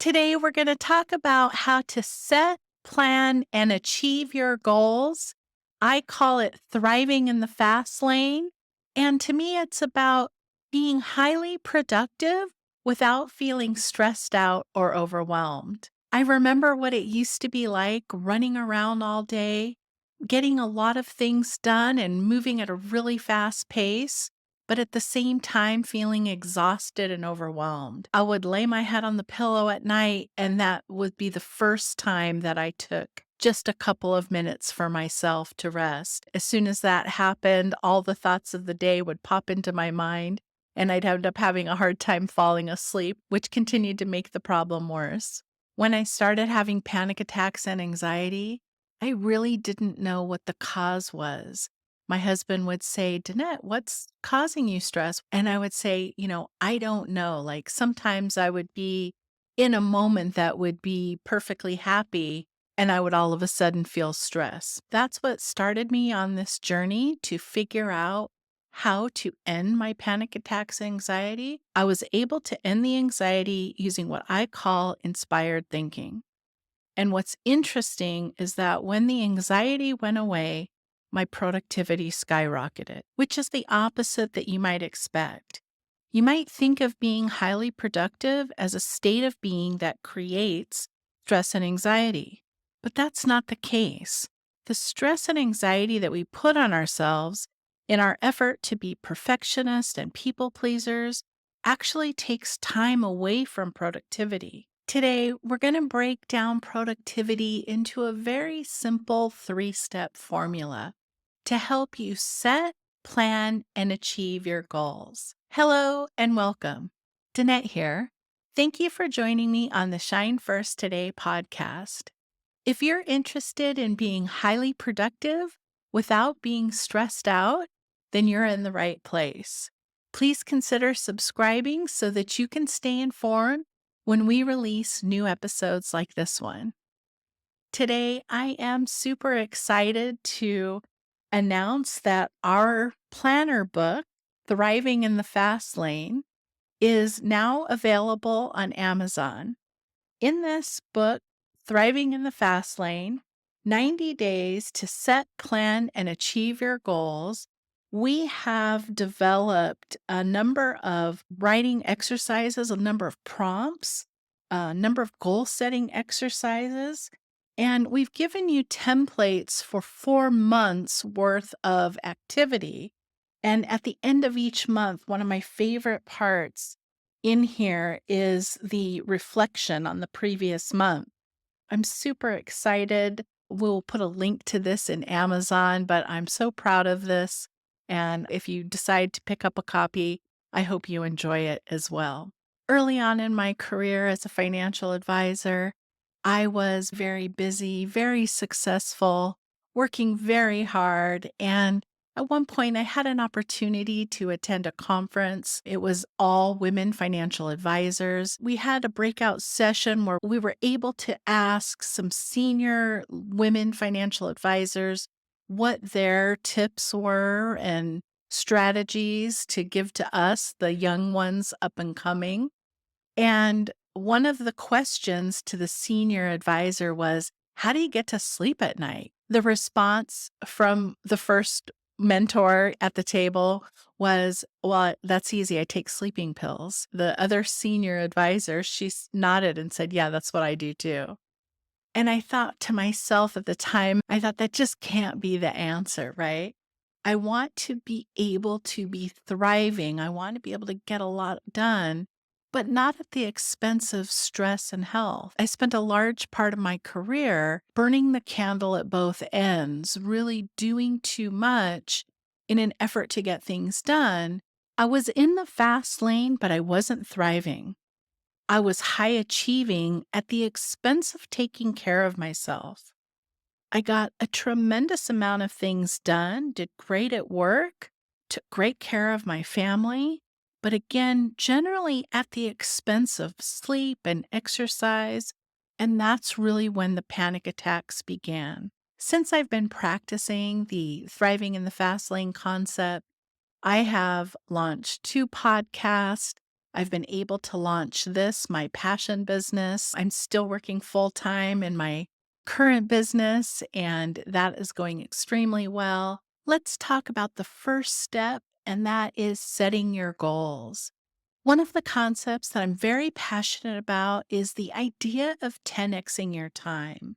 Today, we're going to talk about how to set, plan, and achieve your goals. I call it thriving in the fast lane. And to me, it's about being highly productive without feeling stressed out or overwhelmed. I remember what it used to be like running around all day, getting a lot of things done and moving at a really fast pace, but at the same time feeling exhausted and overwhelmed. I would lay my head on the pillow at night, and that would be the first time that I took just a couple of minutes for myself to rest. As soon as that happened, all the thoughts of the day would pop into my mind, and I'd end up having a hard time falling asleep, which continued to make the problem worse. When I started having panic attacks and anxiety, I really didn't know what the cause was. My husband would say, Danette, what's causing you stress? And I would say, I don't know. Like sometimes I would be in a moment that would be perfectly happy, and I would all of a sudden feel stress. That's what started me on this journey to figure out how to end my panic attacks and anxiety. I was able to end the anxiety using what I call inspired thinking. And what's interesting is that when the anxiety went away, my productivity skyrocketed, which is the opposite that you might expect. You might think of being highly productive as a state of being that creates stress and anxiety, but that's not the case. The stress and anxiety that we put on ourselves in our effort to be perfectionists and people pleasers actually takes time away from productivity. Today, we're going to break down productivity into a very simple 3-step formula to help you set, plan, and achieve your goals. Hello and welcome. Danette here. Thank you for joining me on the Shine First Today podcast. If you're interested in being highly productive without being stressed out, then you're in the right place. Please consider subscribing so that you can stay informed when we release new episodes like this one. Today, I am super excited to announce that our planner book, Thriving in the Fast Lane, is now available on Amazon. In this book, Thriving in the Fast Lane, 90 Days to Set, Plan, and Achieve Your Goals, we have developed a number of writing exercises, a number of prompts, a number of goal-setting exercises, and we've given you templates for 4 months worth of activity. And at the end of each month, one of my favorite parts in here is the reflection on the previous month. I'm super excited. We'll put a link to this in Amazon, but I'm so proud of this. And if you decide to pick up a copy, I hope you enjoy it as well. Early on in my career as a financial advisor, I was very busy, very successful, working very hard, and at one point, I had an opportunity to attend a conference. It was all women financial advisors. We had a breakout session where we were able to ask some senior women financial advisors what their tips were and strategies to give to us, the young ones up and coming. And one of the questions to the senior advisor was, how do you get to sleep at night? The response from the first mentor at the table was, well, that's easy. I take sleeping pills. The other senior advisor, nodded and said, yeah, that's what I do too. And I thought to myself at the time, I thought that just can't be the answer, right? I want to be able to be thriving. I want to be able to get a lot done, but not at the expense of stress and health. I spent a large part of my career burning the candle at both ends, really doing too much in an effort to get things done. I was in the fast lane, but I wasn't thriving. I was high achieving at the expense of taking care of myself. I got a tremendous amount of things done, did great at work, took great care of my family, but again, generally at the expense of sleep and exercise. And that's really when the panic attacks began. Since I've been practicing the Thriving in the Fast Lane concept, I have launched 2 podcasts. I've been able to launch this, my passion business. I'm still working full time in my current business, and that is going extremely well. Let's talk about the first step, and that is setting your goals. One of the concepts that I'm very passionate about is the idea of 10xing your time.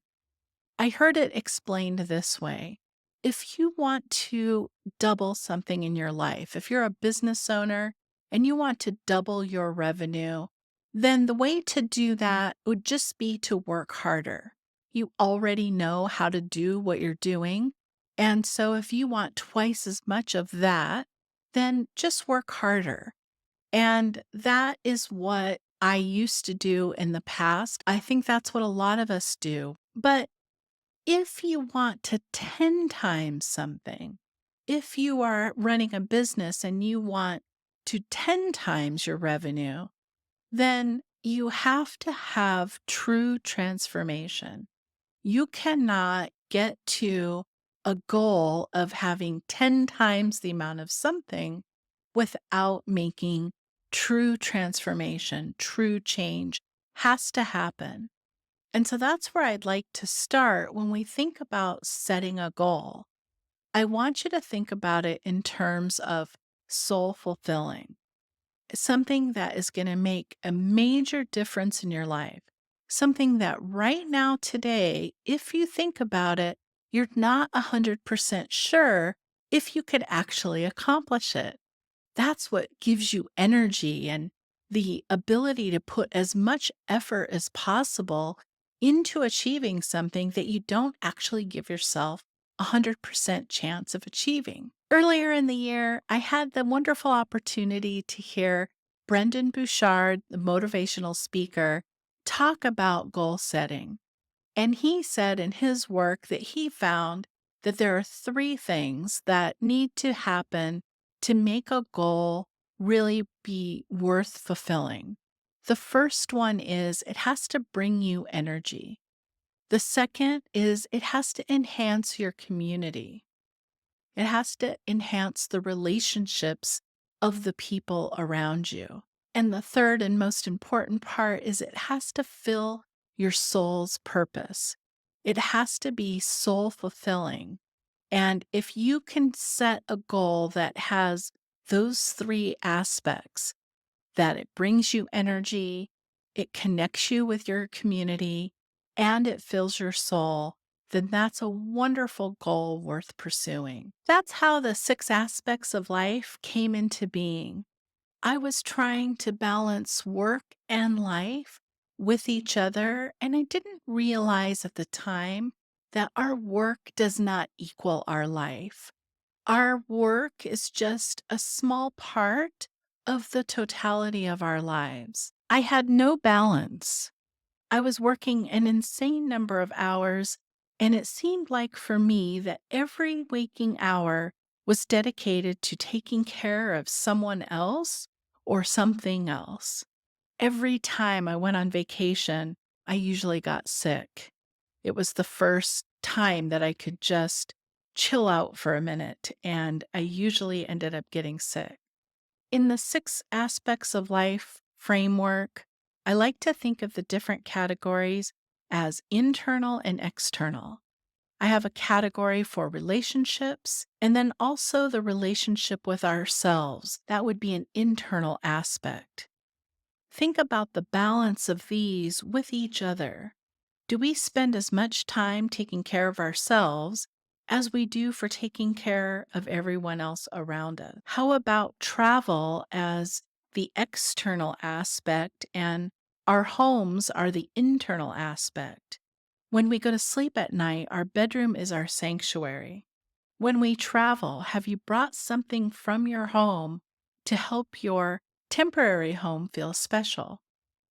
I heard it explained this way. If you want to double something in your life, if you're a business owner and you want to double your revenue, then the way to do that would just be to work harder. You already know how to do what you're doing. And so if you want twice as much of that, then just work harder. And that is what I used to do in the past. I think that's what a lot of us do. But if you want to 10 times something, if you are running a business and you want to 10 times your revenue, then you have to have true transformation. You cannot get to a goal of having 10 times the amount of something without making true transformation, true change has to happen. And so that's where I'd like to start when we think about setting a goal. I want you to think about it in terms of soul fulfilling, something that is going to make a major difference in your life, something that right now, today, if you think about it, you're not 100% sure if you could actually accomplish it. That's what gives you energy and the ability to put as much effort as possible into achieving something that you don't actually give yourself a 100% chance of achieving. Earlier in the year, I had the wonderful opportunity to hear Brendan Bouchard, the motivational speaker, talk about goal setting. And he said in his work that he found that there are three things that need to happen to make a goal really be worth fulfilling. The first one is it has to bring you energy. The second is it has to enhance your community. It has to enhance the relationships of the people around you. And the third and most important part is it has to fill your soul's purpose. It has to be soul fulfilling. And if you can set a goal that has those three aspects, that it brings you energy, it connects you with your community, and it fills your soul, then that's a wonderful goal worth pursuing. That's how the six aspects of life came into being. I was trying to balance work and life with each other, and I didn't realize at the time that our work does not equal our life. Our work is just a small part of the totality of our lives. I had no balance. I was working an insane number of hours, and it seemed like for me that every waking hour was dedicated to taking care of someone else or something else. Every time I went on vacation, I usually got sick. It was the first time that I could just chill out for a minute, and I usually ended up getting sick. In the six aspects of life framework, I like to think of the different categories as internal and external. I have a category for relationships and then also the relationship with ourselves. That would be an internal aspect. Think about the balance of these with each other. Do we spend as much time taking care of ourselves as we do for taking care of everyone else around us? How about travel as the external aspect and our homes are the internal aspect? When we go to sleep at night, our bedroom is our sanctuary. When we travel, have you brought something from your home to help your temporary home feel special?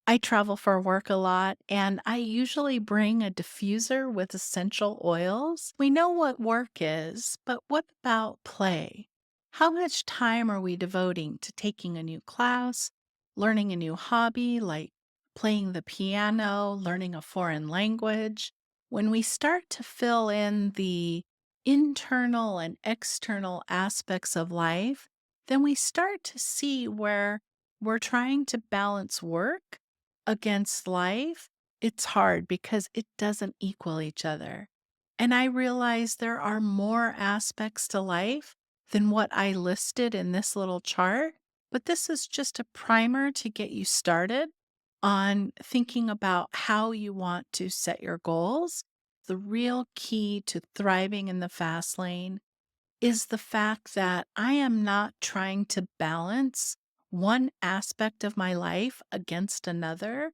I travel for work a lot, and I usually bring a diffuser with essential oils. We know what work is, but what about play? How much time are we devoting to taking a new class, learning a new hobby like playing the piano, learning a foreign language? When we start to fill in the internal and external aspects of life, then we start to see where we're trying to balance work against life, it's hard because it doesn't equal each other. And I realize there are more aspects to life than what I listed in this little chart, but this is just a primer to get you started on thinking about how you want to set your goals. The real key to thriving in the fast lane is the fact that I am not trying to balance one aspect of my life against another.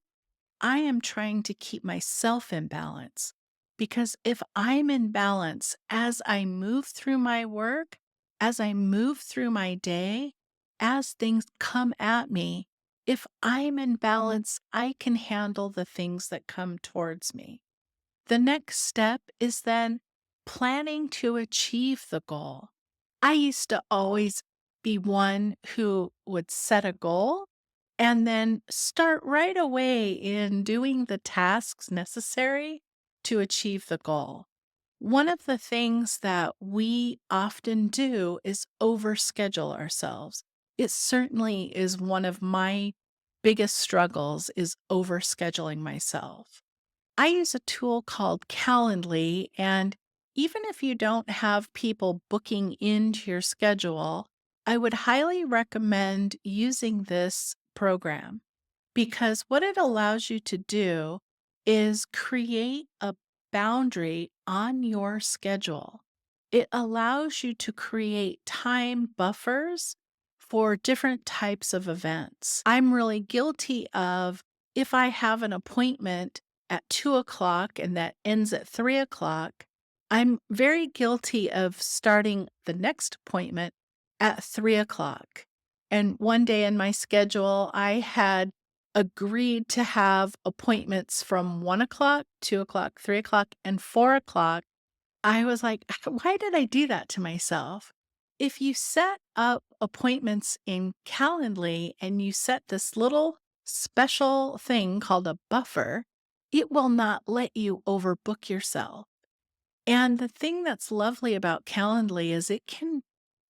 I am trying to keep myself in balance because if I'm in balance as I move through my work, as I move through my day, as things come at me, if I'm in balance, I can handle the things that come towards me. The next step is then planning to achieve the goal. I used to always be one who would set a goal and then start right away in doing the tasks necessary to achieve the goal. One of the things that we often do is overschedule ourselves. It certainly is one of my biggest struggles is overscheduling myself. I use a tool called Calendly, and even if you don't have people booking into your schedule, I would highly recommend using this program because what it allows you to do is create a boundary on your schedule. It allows you to create time buffers for different types of events. I'm really guilty of if I have an appointment at 2 o'clock and that ends at 3 o'clock, I'm very guilty of starting the next appointment at 3 o'clock. And one day in my schedule, I had agreed to have appointments from 1 o'clock, 2 o'clock, 3 o'clock, and 4 o'clock. I was like, why did I do that to myself? If you set up appointments in Calendly and you set this little special thing called a buffer, it will not let you overbook yourself. And the thing that's lovely about Calendly is it can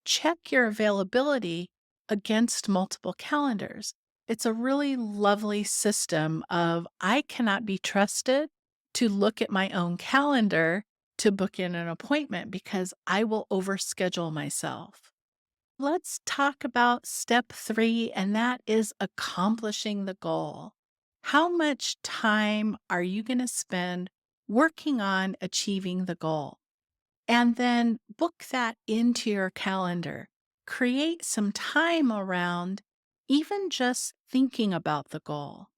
check your availability against multiple calendars. It's a really lovely system of I cannot be trusted to look at my own calendar to book in an appointment because I will overschedule myself. Let's talk about step 3, and that is accomplishing the goal. How much time are you going to spend working on achieving the goal? And then book that into your calendar. Create some time around even just thinking about the goal.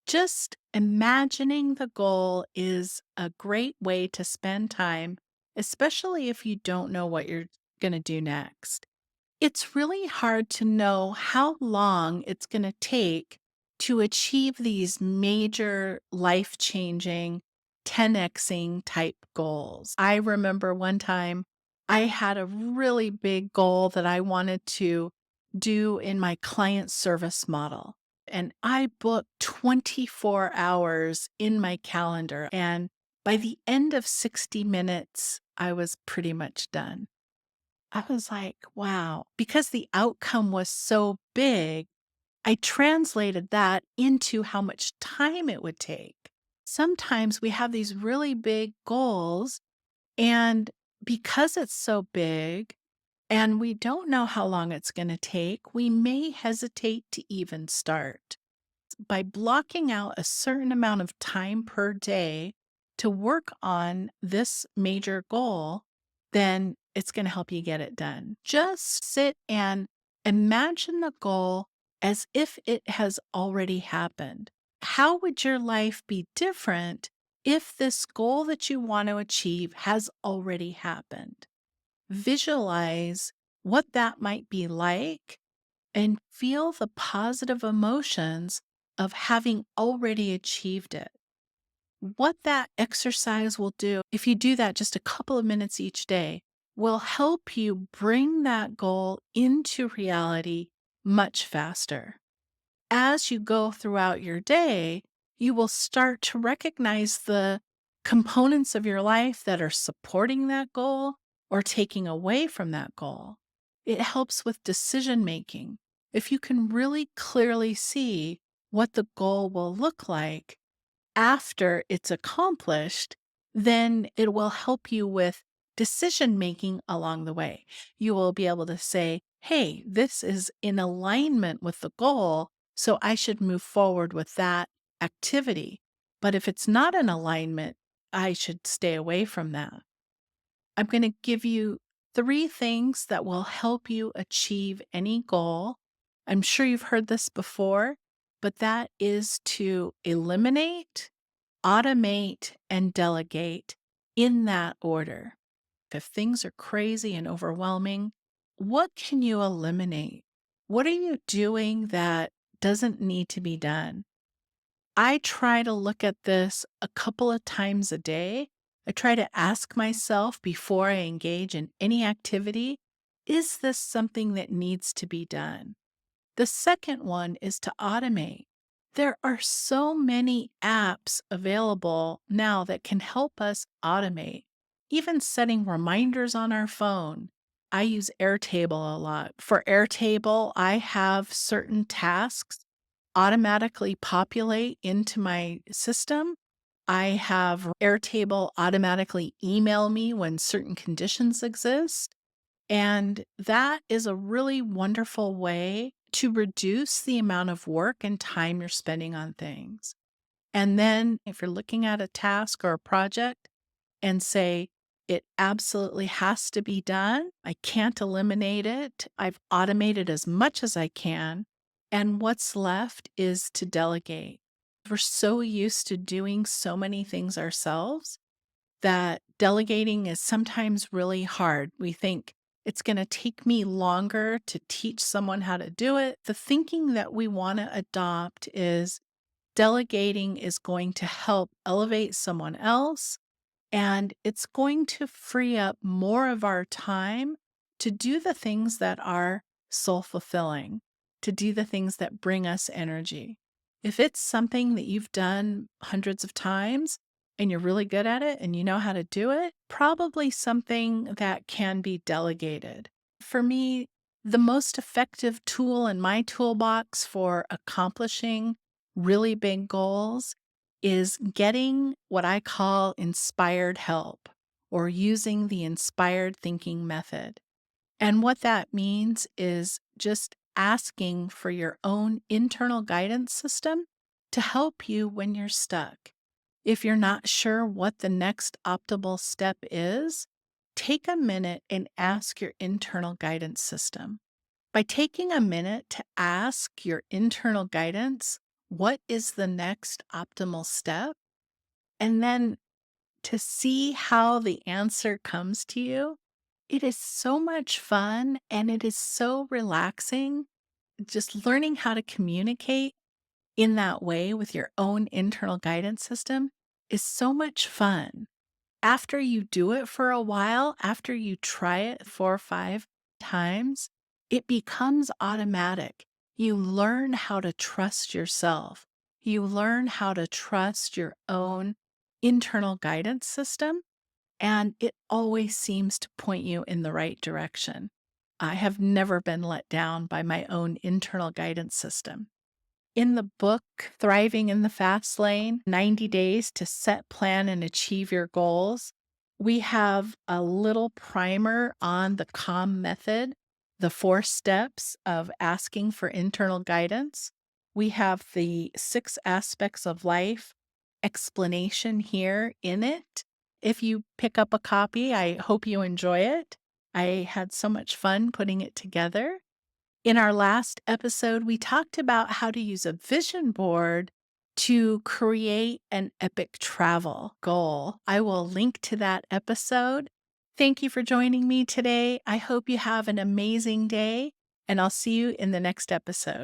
Just imagining the goal is a great way to spend time, especially if you don't know what you're going to do next. It's really hard to know how long it's going to take to achieve these major life changing 10xing type goals. I remember one time I had a really big goal that I wanted to do in my client service model. And I booked 24 hours in my calendar. And by the end of 60 minutes, I was pretty much done. I was like, wow, because the outcome was so big, I translated that into how much time it would take. Sometimes we have these really big goals, and because it's so big and we don't know how long it's going to take, we may hesitate to even start. By blocking out a certain amount of time per day to work on this major goal, then it's going to help you get it done. Just sit and imagine the goal as if it has already happened. How would your life be different if this goal that you want to achieve has already happened? Visualize what that might be like and feel the positive emotions of having already achieved it. What that exercise will do, if you do that just a couple of minutes each day, will help you bring that goal into reality much faster. As you go throughout your day, you will start to recognize the components of your life that are supporting that goal or taking away from that goal. It helps with decision making. if you can really clearly see what the goal will look like after it's accomplished, then it will help you with decision making along the way. You will be able to say, hey, this is in alignment with the goal, so I should move forward with that activity. But if it's not in alignment, I should stay away from that. I'm going to give you three things that will help you achieve any goal. I'm sure you've heard this before, but that is to eliminate, automate, and delegate in that order. If things are crazy and overwhelming, what can you eliminate? What are you doing that doesn't need to be done? I try to look at this a couple of times a day. I try to ask myself before I engage in any activity, is this something that needs to be done? The second one is to automate. There are so many apps available now that can help us automate, even setting reminders on our phone. I use Airtable a lot. For Airtable, I have certain tasks automatically populate into my system. I have Airtable automatically email me when certain conditions exist. And that is a really wonderful way to reduce the amount of work and time you're spending on things. And then if you're looking at a task or a project and say, it absolutely has to be done, I can't eliminate it, I've automated as much as I can. And what's left is to delegate. We're so used to doing so many things ourselves that delegating is sometimes really hard. We think it's going to take me longer to teach someone how to do it. The thinking that we want to adopt is delegating is going to help elevate someone else, and it's going to free up more of our time to do the things that are soul fulfilling, to do the things that bring us energy. If it's something that you've done hundreds of times and you're really good at it and you know how to do it, probably something that can be delegated. For me, the most effective tool in my toolbox for accomplishing really big goals is getting what I call inspired help or using the inspired thinking method. And what that means is just asking for your own internal guidance system to help you when you're stuck. If you're not sure what the next optimal step is, take a minute and ask your internal guidance system. By taking a minute to ask your internal guidance, what is the next optimal step? And then to see how the answer comes to you, it is so much fun and it is so relaxing. Just learning how to communicate in that way with your own internal guidance system is so much fun. After you do it for a while, after you try it 4 or 5 times, it becomes automatic. You learn how to trust yourself. You learn how to trust your own internal guidance system, and it always seems to point you in the right direction. I have never been let down by my own internal guidance system. In the book, Thriving in the Fast Lane 90 Days to Set, Plan, and Achieve Your Goals, we have a little primer on the CALM method, the 4 steps of asking for internal guidance. We have the 6 aspects of life explanation here in it. If you pick up a copy, I hope you enjoy it. I had so much fun putting it together. In our last episode, we talked about how to use a vision board to create an epic travel goal. I will link to that episode. Thank you for joining me today. I hope you have an amazing day, and I'll see you in the next episode.